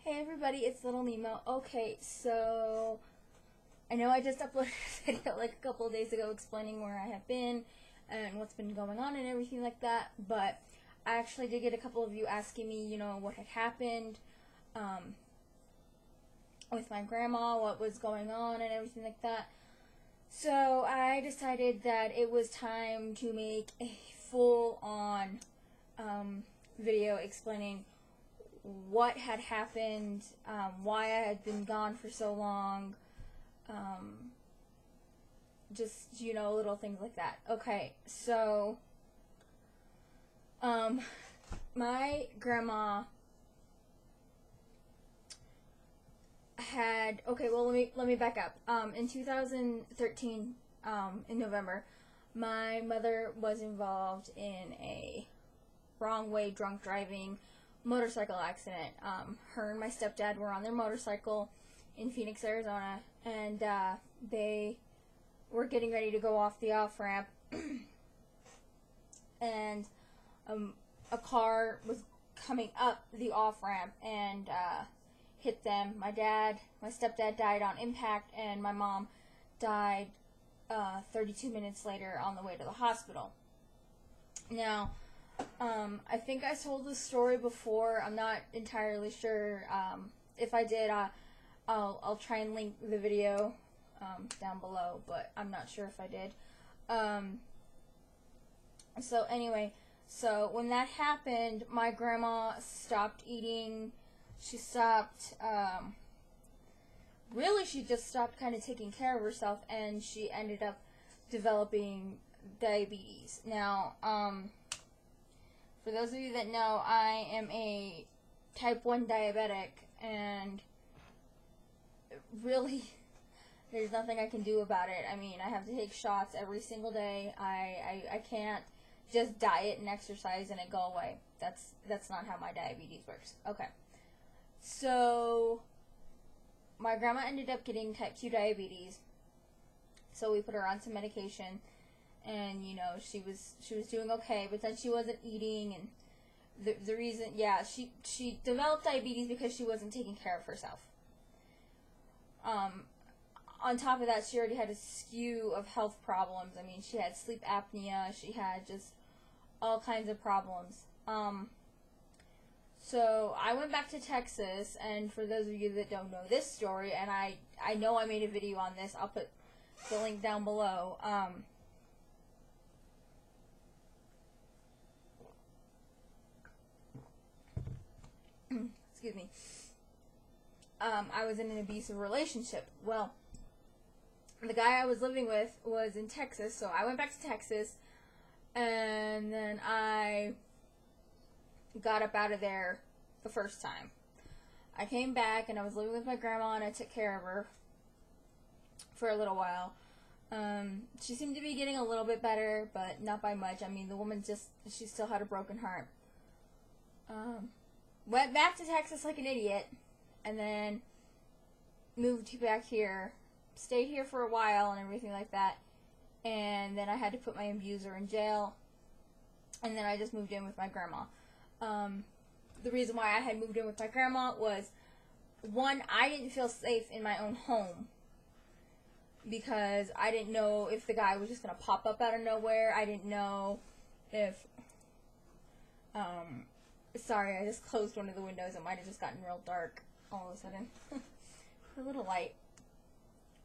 Hey everybody, it's Little Nemo. Okay, so I know I just uploaded a video like a couple of days ago explaining where I have been and what's been going on and everything like that, but I actually did get a couple of you asking me, what had happened with my grandma, what was going on and everything like that. So I decided that it was time to make a full-on video explaining what had happened, why I had been gone for so long, just, little things like that. Okay, so, my grandma had, okay, well, let me back up. In 2013, in November, my mother was involved in a wrong way drunk driving motorcycle accident. Her and my stepdad were on their motorcycle in Phoenix, Arizona, and they were getting ready to go off the off-ramp, and a car was coming up the off-ramp and hit them. My stepdad died on impact, and my mom died 32 minutes later on the way to the hospital. Now, I think I told this story before. I'm not entirely sure. If I did, I'll try and link the video down below, but I'm not sure if I did. So anyway, so when that happened, my grandma stopped eating. She stopped, really she just stopped kind of taking care of herself, and she ended up developing diabetes. Now, for those of you that know, I am a type 1 diabetic, and really, there's nothing I can do about it. I mean, I have to take shots every single day. I can't just diet and exercise and it go away. That's not how my diabetes works. Okay. So, my grandma ended up getting type 2 diabetes, so we put her on some medication. And, she was doing okay, but then she wasn't eating, and the reason, she developed diabetes because she wasn't taking care of herself. On top of that, she already had a slew of health problems. I mean, she had sleep apnea, she had just all kinds of problems. So I went back to Texas, and for those of you that don't know this story, and I know I made a video on this, I'll put the link down below. Excuse me. I was in an abusive relationship. Well, the guy I was living with was in Texas, so I went back to Texas, and then I got up out of there the first time. I came back, and I was living with my grandma, and I took care of her for a little while. She seemed to be getting a little bit better, but not by much. I mean, the woman she still had a broken heart. Went back to Texas like an idiot, and then moved back here, stayed here for a while and everything like that, and then I had to put my abuser in jail, and then I just moved in with my grandma. The reason why I had moved in with my grandma was, one, I didn't feel safe in my own home, because I didn't know if the guy was just going to pop up out of nowhere. I didn't know if, sorry, I just closed one of the windows. It might have just gotten real dark all of a sudden. A little light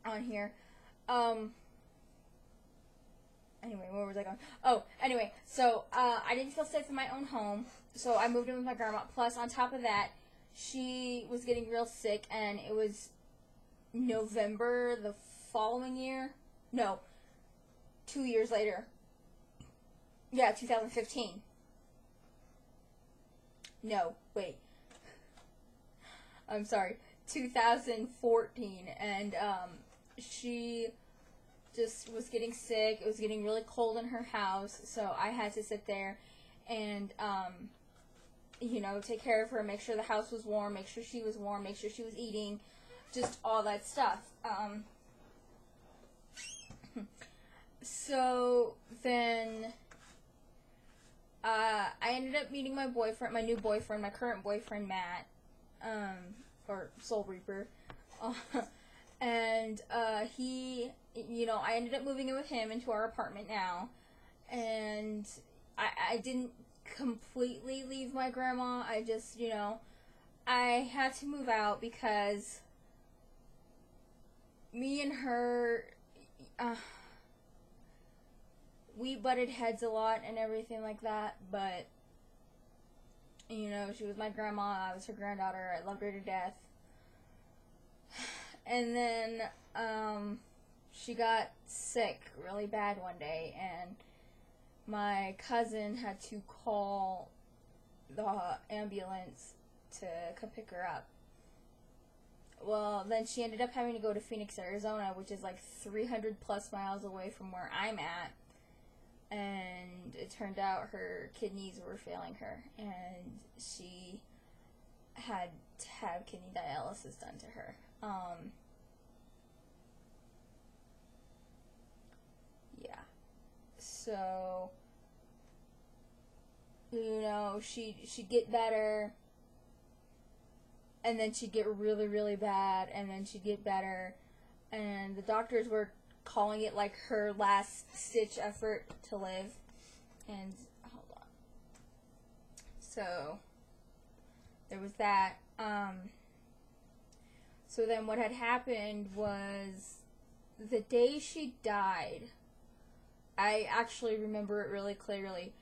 on here. Anyway, where was I going? Oh, anyway, so, I didn't feel safe in my own home, so I moved in with my grandma. Plus, on top of that, she was getting real sick, and it was November the following year. No, 2 years later. Yeah, 2015. No, wait. I'm sorry. 2014, and she just was getting sick. It was getting really cold in her house, so I had to sit there and take care of her, make sure the house was warm, make sure she was warm, make sure she was eating, just all that stuff. So then I ended up meeting my boyfriend, my new boyfriend, my current boyfriend, Matt, or Soul Reaper. Uh, and I ended up moving in with him into our apartment now. And I didn't completely leave my grandma. I just, I had to move out because me and her, we butted heads a lot and everything like that, but, she was my grandma, I was her granddaughter, I loved her to death. And then, she got sick really bad one day, and my cousin had to call the ambulance to come pick her up. Well, then she ended up having to go to Phoenix, Arizona, which is like 300 plus miles away from where I'm at. And it turned out her kidneys were failing her, and she had to have kidney dialysis done to her. Yeah. So, she'd get better, and then she'd get really, really bad, and then she'd get better, and the doctors were calling it like her last stitch effort to live. And hold on. So there was that. So then what had happened was the day she died, I actually remember it really clearly.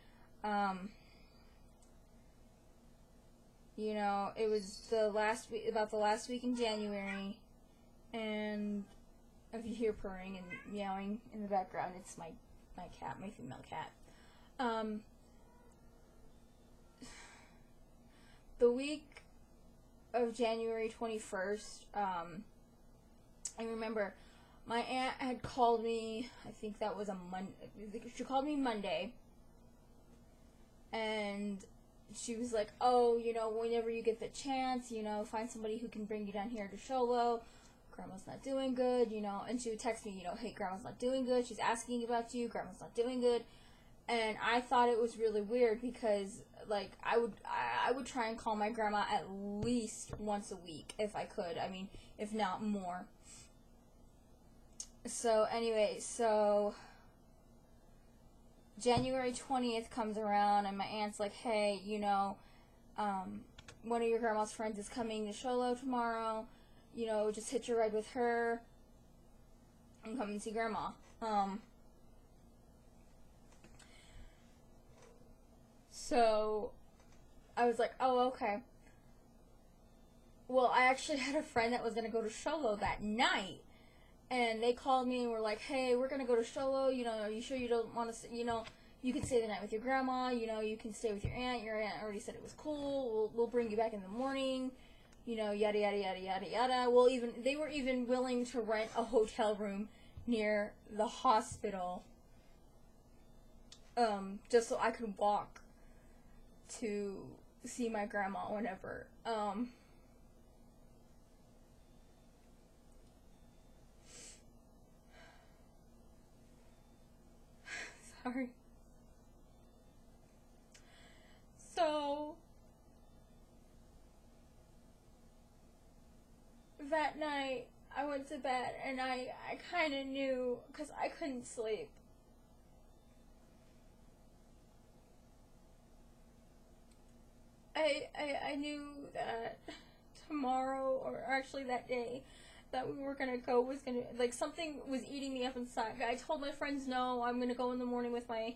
It was about the last week in January, and if you hear purring and meowing in the background, it's my cat, my female cat. The week of January 21st, I remember my aunt had called me, I think that was a Monday, she called me Monday, and she was like, oh, whenever you get the chance, find somebody who can bring you down here to Sholo. Grandma's not doing good, and she would text me, hey, Grandma's not doing good, she's asking about you, Grandma's not doing good. And I thought it was really weird because, like, I would try and call my grandma at least once a week if I could. I mean, if not more. So, anyway, January 20th comes around, and my aunt's like, hey, one of your grandma's friends is coming to Sholo tomorrow. Just hitch a ride with her and come and see Grandma. So I was like, oh, okay. Well, I actually had a friend that was going to go to Sholo that night, and they called me and were like, hey, we're going to go to Sholo, are you sure you don't want to, you can stay the night with your grandma, you can stay with your aunt already said it was cool, we'll bring you back in the morning, yada, yada, yada, yada, yada. They were even willing to rent a hotel room near the hospital, just so I could walk to see my grandma whenever. Sorry. So, that night, I went to bed, and I kind of knew, because I couldn't sleep. I knew that tomorrow, or actually that day, that we were gonna go was gonna, like, something was eating me up inside. I told my friends, no, I'm gonna go in the morning with my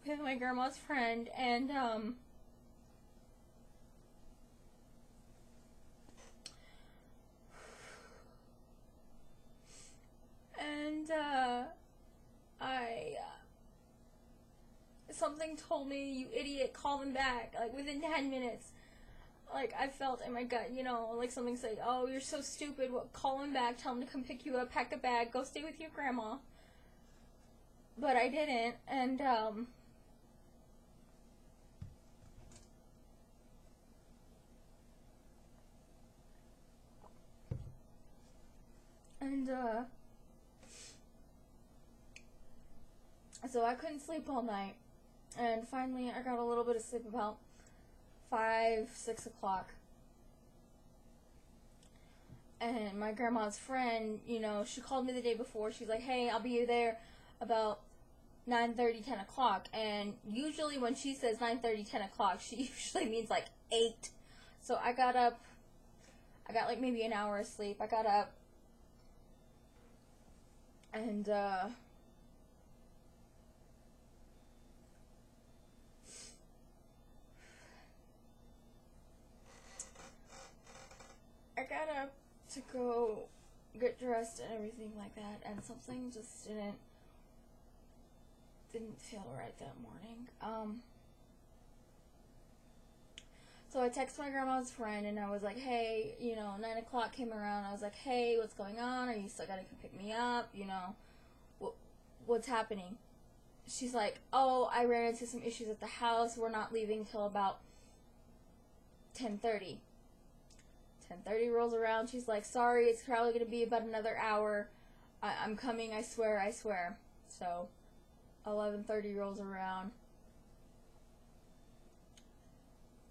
grandma's friend, and, something told me, you idiot, call them back, like, within 10 minutes. Like, I felt in my gut, like something said, oh, you're so stupid, call him back, tell him to come pick you up, pack a bag, go stay with your grandma. But I didn't, and, so I couldn't sleep all night, and finally I got a little bit of sleep about 5, 6 o'clock. And my grandma's friend, you know, she called me the day before. She's like, hey, I'll be there about 9:30, 10 o'clock. And usually when she says 9:30, 10 o'clock, she usually means like 8. So I got up. I got like maybe an hour of sleep. I got up. And, I got up to go get dressed and everything like that, and something just didn't feel right that morning. So I texted my grandma's friend, and I was like, hey, you know, 9 o'clock came around. I was like, hey, what's going on? Are you still gonna come pick me up? You know, what's happening? She's like, oh, I ran into some issues at the house. We're not leaving till about 10:30. 10:30 rolls around. She's like, sorry, it's probably going to be about another hour. I'm coming, I swear, I swear. So 11:30 rolls around.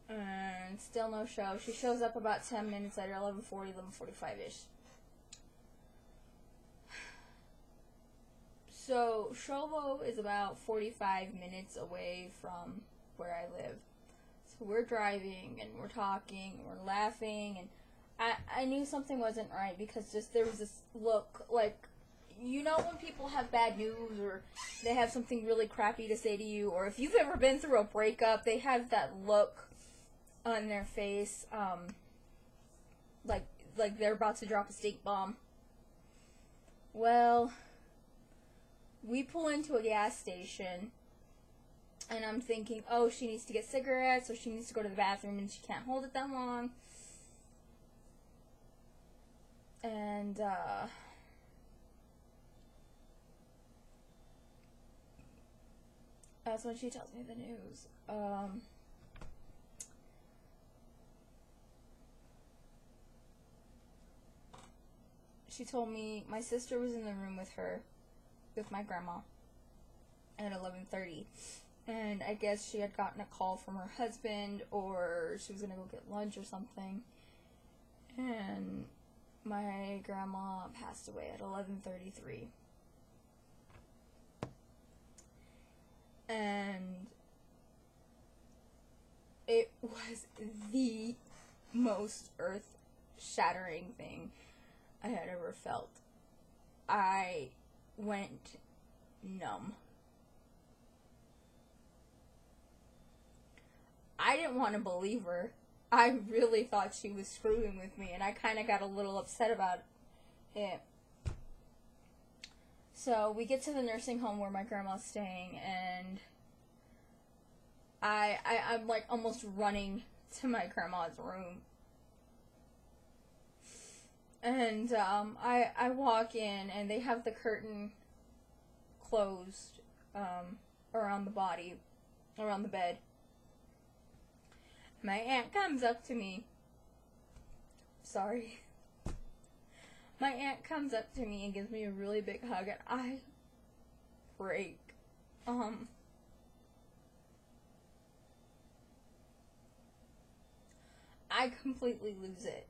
And still no show. She shows up about 10 minutes later, 11:40, 11:45-ish. So Shovo is about 45 minutes away from where I live. So we're driving, and we're talking, and we're laughing, and I knew something wasn't right, because just there was this look, like, you know when people have bad news, or they have something really crappy to say to you, or if you've ever been through a breakup, they have that look on their face, like they're about to drop a stink bomb. Well, we pull into a gas station, and I'm thinking, oh, she needs to get cigarettes, or she needs to go to the bathroom, and she can't hold it that long. And, that's when she tells me the news. She told me my sister was in the room with her, with my grandma, at 11:30. And I guess she had gotten a call from her husband, or she was going to go get lunch or something. And my grandma passed away at 11:33. And it was the most earth-shattering thing I had ever felt. I went numb. I didn't want to believe her. I really thought she was screwing with me, and I kind of got a little upset about it. So we get to the nursing home where my grandma's staying, and I'm like almost running to my grandma's room. And I walk in, and they have the curtain closed around the body, around the bed. My aunt comes up to me. Sorry. My aunt comes up to me and gives me a really big hug, and I break. I completely lose it.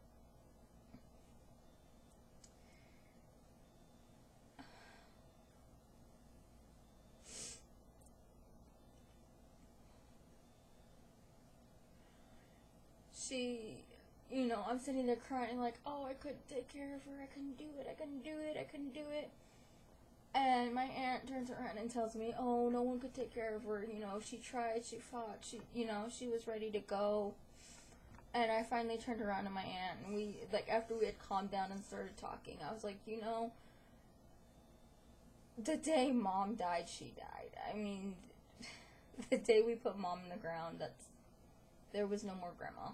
She, you know, I'm sitting there crying like, oh, I couldn't take care of her, I couldn't do it, I couldn't do it, I couldn't do it. And my aunt turns around and tells me, oh, no one could take care of her, you know, she tried, she fought, she, you know, she was ready to go. And I finally turned around to my aunt, and we, like, after we had calmed down and started talking, I was like, you know, the day Mom died, she died. I mean, the day we put Mom in the ground, there was no more Grandma.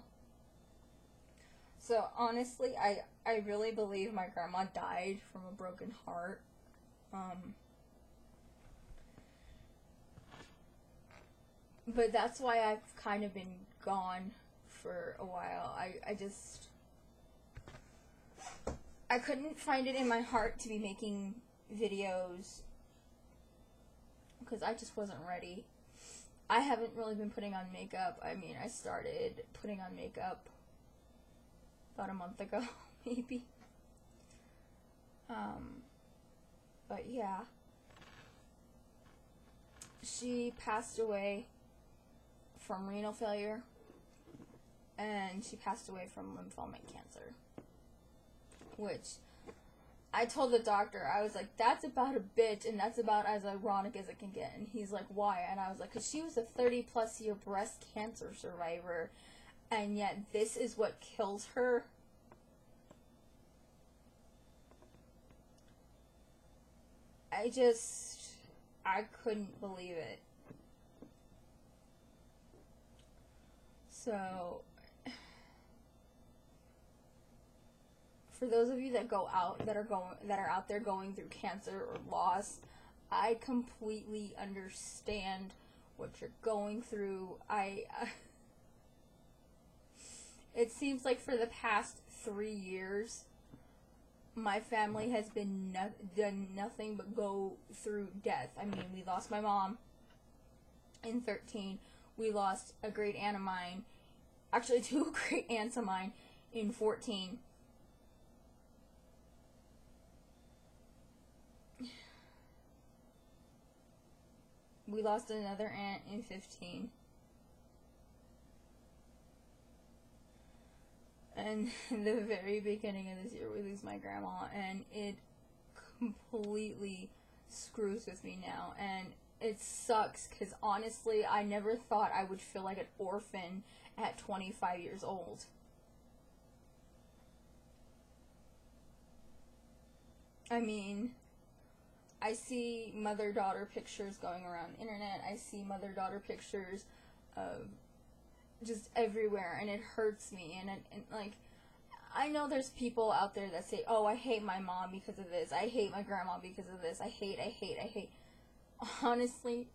So, honestly, I really believe my grandma died from a broken heart. But that's why I've kind of been gone for a while. I couldn't find it in my heart to be making videos because I just wasn't ready. I haven't really been putting on makeup. I mean, I started putting on makeup about a month ago, maybe. Um, but yeah, she passed away from renal failure, and she passed away from lymphoma cancer, which I told the doctor, I was like, that's about a bitch, and that's about as ironic as it can get. And he's like, why? And I was like, because she was a 30-plus year breast cancer survivor, and yet this is what kills her. I couldn't believe it. So, for those of you that are out there going through cancer or loss, I completely understand what you're going through. It seems like for the past 3 years, my family has been done nothing but go through death. I mean, we lost my mom in 13. We lost a great aunt of mine, actually 2 great aunts of mine in 14. We lost another aunt in 15. And in the very beginning of this year, we lose my grandma, and it completely screws with me now. And it sucks, because honestly, I never thought I would feel like an orphan at 25 years old. I mean, I see mother-daughter pictures going around the internet. I see mother-daughter pictures of just everywhere, and it hurts me. And like, I know there's people out there that say, oh, I hate my mom because of this. I hate my grandma because of this. I hate. Honestly,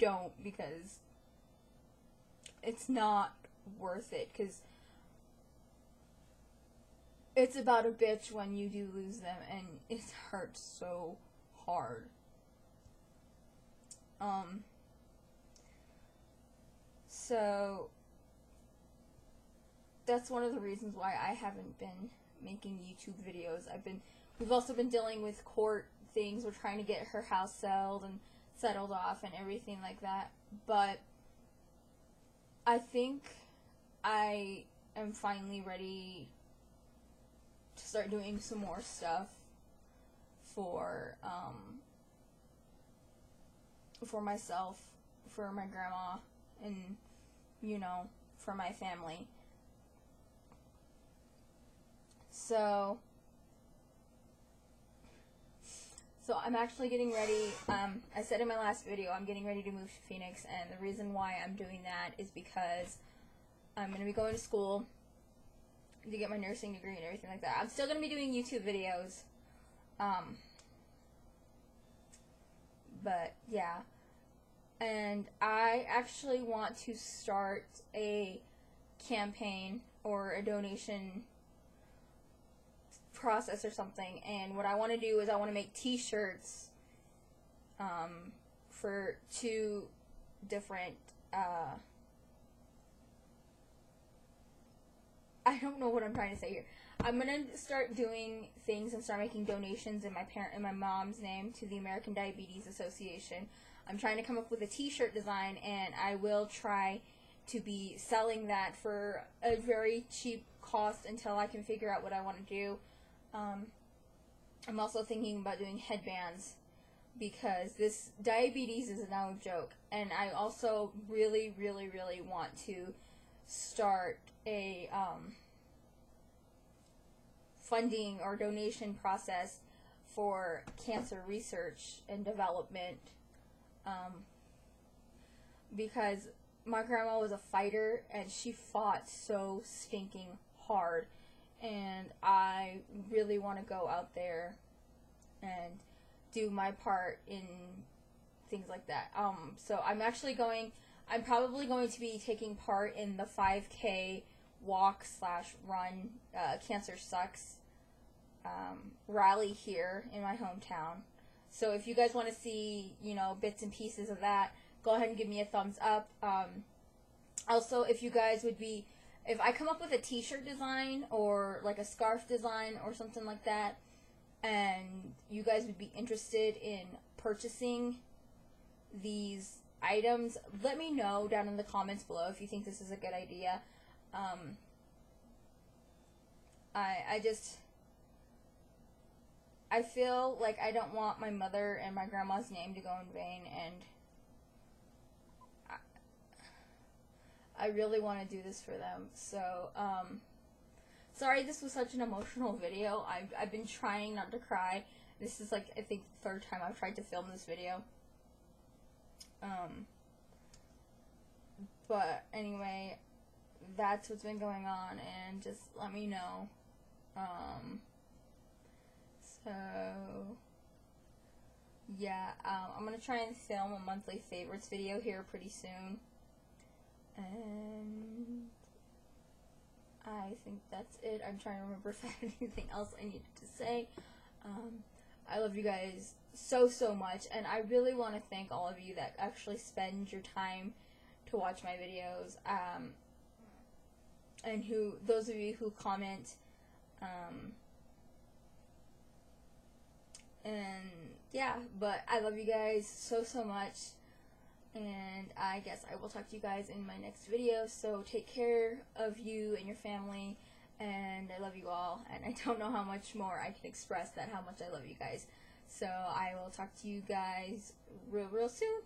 don't, because it's not worth it, because it's about a bitch when you do lose them, and it hurts so hard. So that's one of the reasons why I haven't been making YouTube videos. We've also been dealing with court things. We're trying to get her house settled off and everything like that. But I think I am finally ready to start doing some more stuff for myself, for my grandma, and, for my family. So I'm actually getting ready. I said in my last video, I'm getting ready to move to Phoenix, and the reason why I'm doing that is because I'm going to be going to school to get my nursing degree and everything like that. I'm still going to be doing YouTube videos. But yeah. And I actually want to start a campaign or a donation process or something, and what I want to do is I want to make t-shirts for 2 different I don't know what I'm trying to say here. I'm gonna start doing things and start making donations in my mom's name to the American Diabetes Association. I'm trying to come up with a t-shirt design, and I will try to be selling that for a very cheap cost until I can figure out what I want to do. I'm also thinking about doing headbands, because this diabetes is no joke, and I also really, really, really want to start a funding or donation process for cancer research and development, because my grandma was a fighter, and she fought so stinking hard. And I really want to go out there and do my part in things like that. So I'm probably going to be taking part in the 5K walk/run, Cancer Sucks, rally here in my hometown. So if you guys want to see, bits and pieces of that, go ahead and give me a thumbs up. Also, if you guys would be, if I come up with a t-shirt design or like a scarf design or something like that, and you guys would be interested in purchasing these items, let me know down in the comments below if you think this is a good idea. I feel like I don't want my mother and my grandma's name to go in vain, and I really want to do this for them. So, sorry this was such an emotional video. I've been trying not to cry. This is like, I think, the third time I've tried to film this video. But anyway, that's what's been going on, and just let me know. So, yeah, I'm gonna try and film a monthly favorites video here pretty soon. And I think that's it. I'm trying to remember if I had anything else I needed to say. I love you guys so much, and I really want to thank all of you that actually spend your time to watch my videos, and those of you who comment, and yeah, but I love you guys so much, and I guess I will talk to you guys in my next video. So take care of you and your family, and I love you all, and I don't know how much more I can express that, how much I love you guys. So I will talk to you guys real soon.